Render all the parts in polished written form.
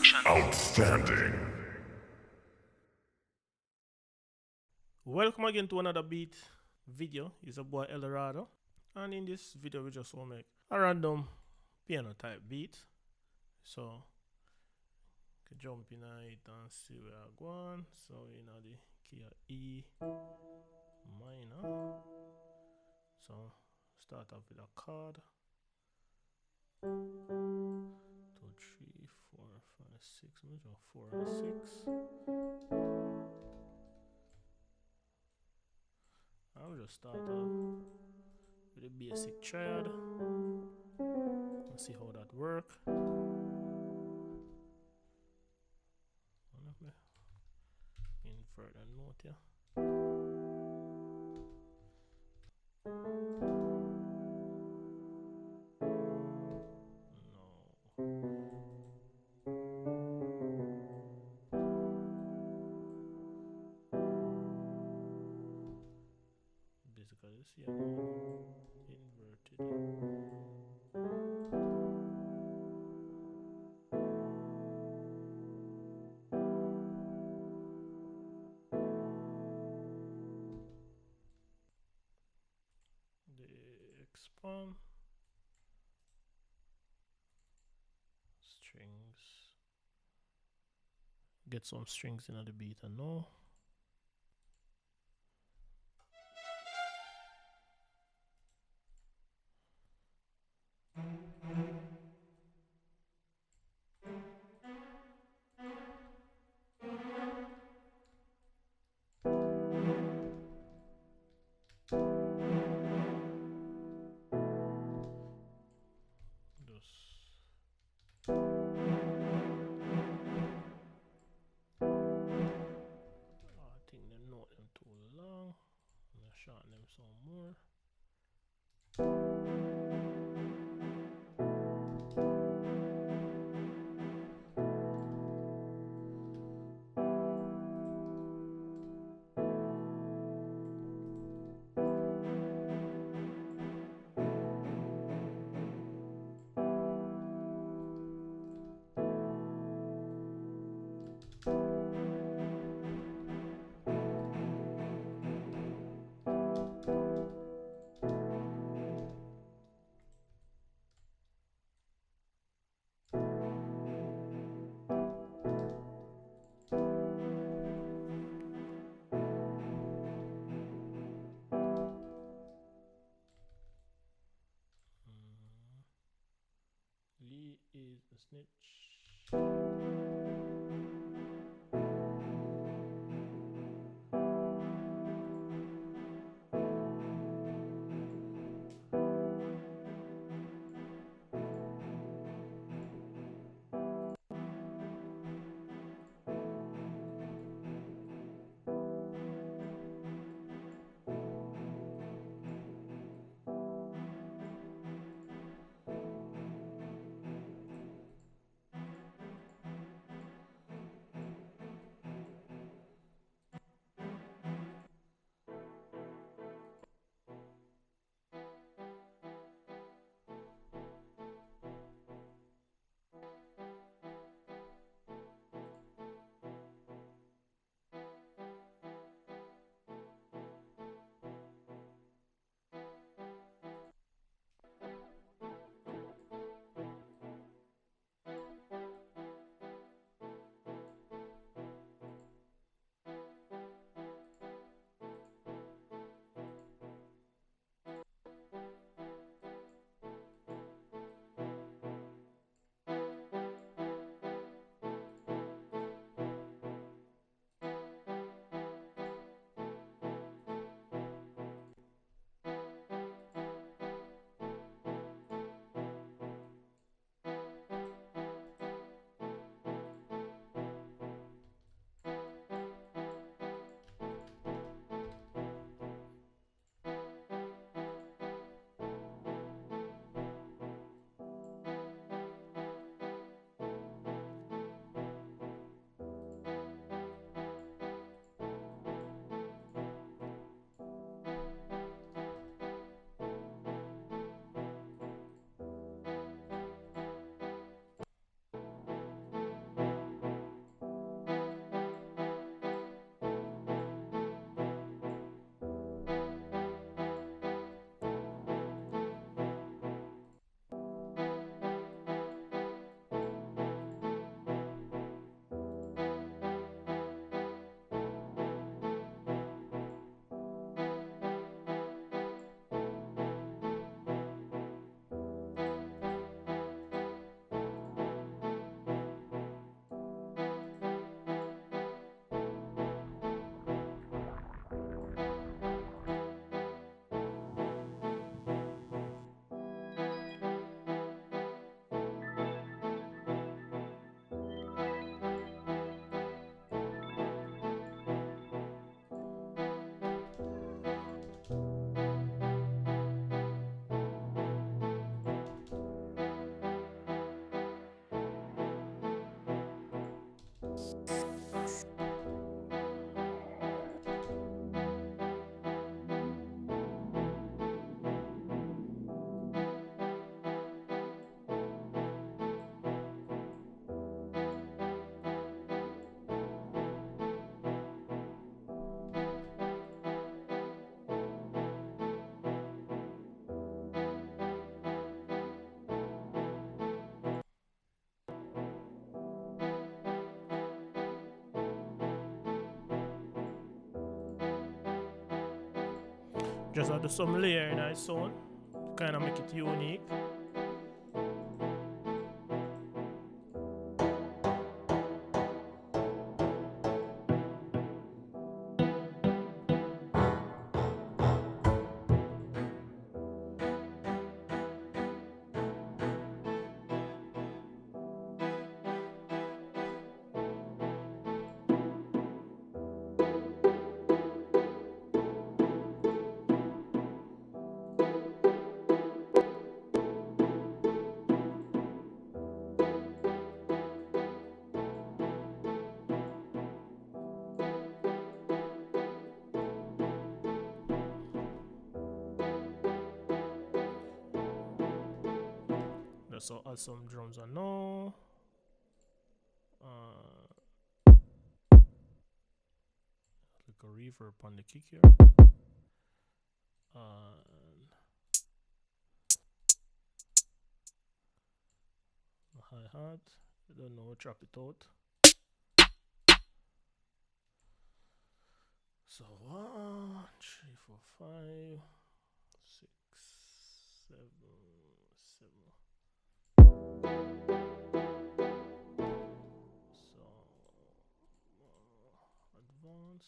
Productions. Outstanding. Welcome again to another beat video. It's a boy Eldorado, and in this video we just want to make a random piano type beat. So you can jump in it and see where I go on. So you know the key of E minor. So start off with a chord. 2, 3, 4, 5, 6. I'm going 4 and 6. I'll just start off with a basic triad and see how that works. Invert a note here. Basically, see I'm inverted. The expand strings, get some strings in the beat and now. I think the note them too long. I'm gonna shorten them some more. Lee is a snitch. Just add some layer in its own, kind of make it unique. So add some drums on now. Like a reverb on the kick here. Hi-hat. I don't know, chop it out. So 1, 3, 4, 5, 6, 7, 7. So advance.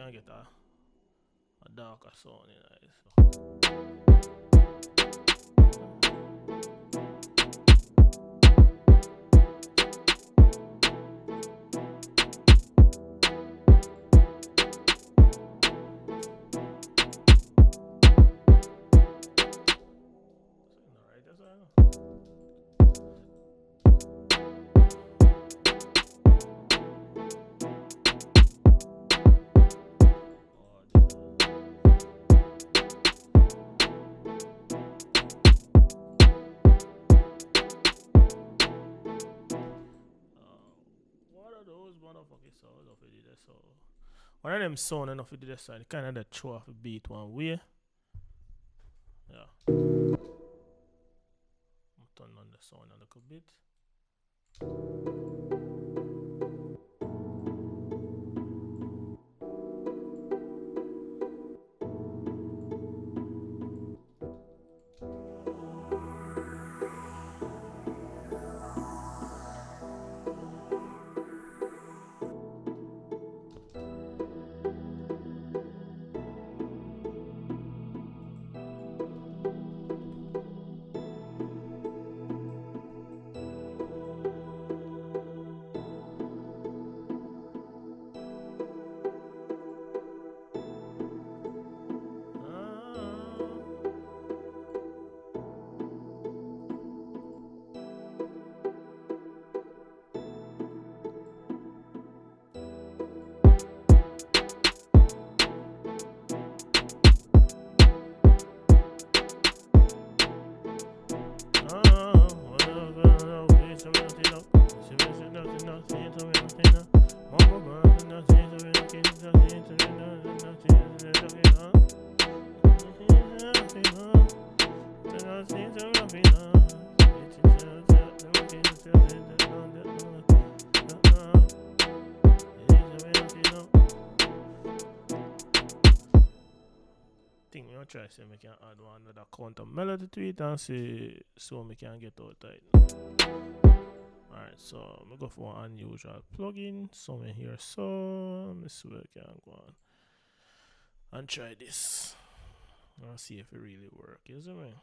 can get a darker sound in it. So. Motherfucking sound of it there, so one of them sound enough to do this side, kind of that throw off a beat one way. Yeah. I'm turn on the sound a little bit. Try see we can add one another counter melody to it and see so we can get out tight. Alright, so we go for an unusual plugin. So we here, so let me see where we can go on and try this and see if it really works, isn't it?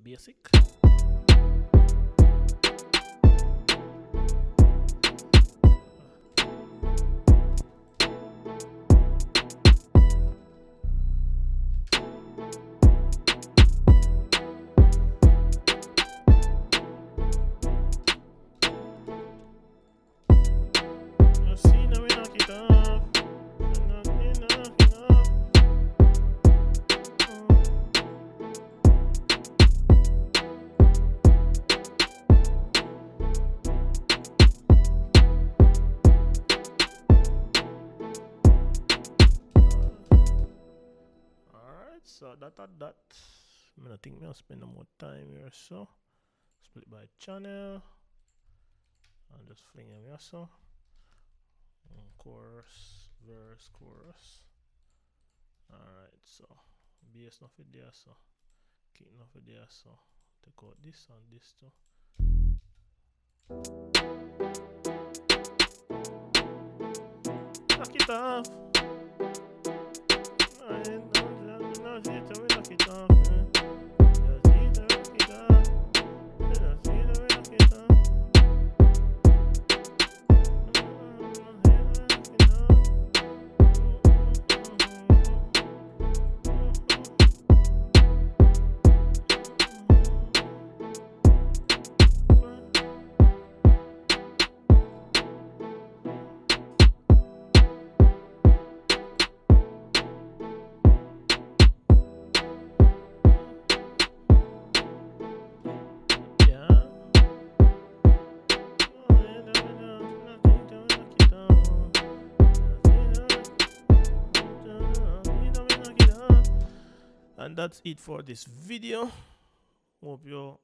basic. You see, now we knock it off. Knock it off. Alright, so that at that. I don't think I'll spend no more time here, so split by channel and just fling them here, so chorus, verse, chorus. Alright, so bass nothing there, so kick nothing there, so take out this and this too. Knock it off. Knock it off. And that's it for this video. Hope you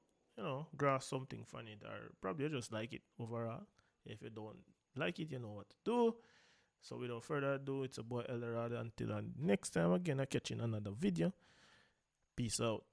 grasp something from it, or probably just like it overall. If you don't like it, you know what to do. So without further ado, it's a boy Eldorado. Until next time again, I catch you in another video. Peace out.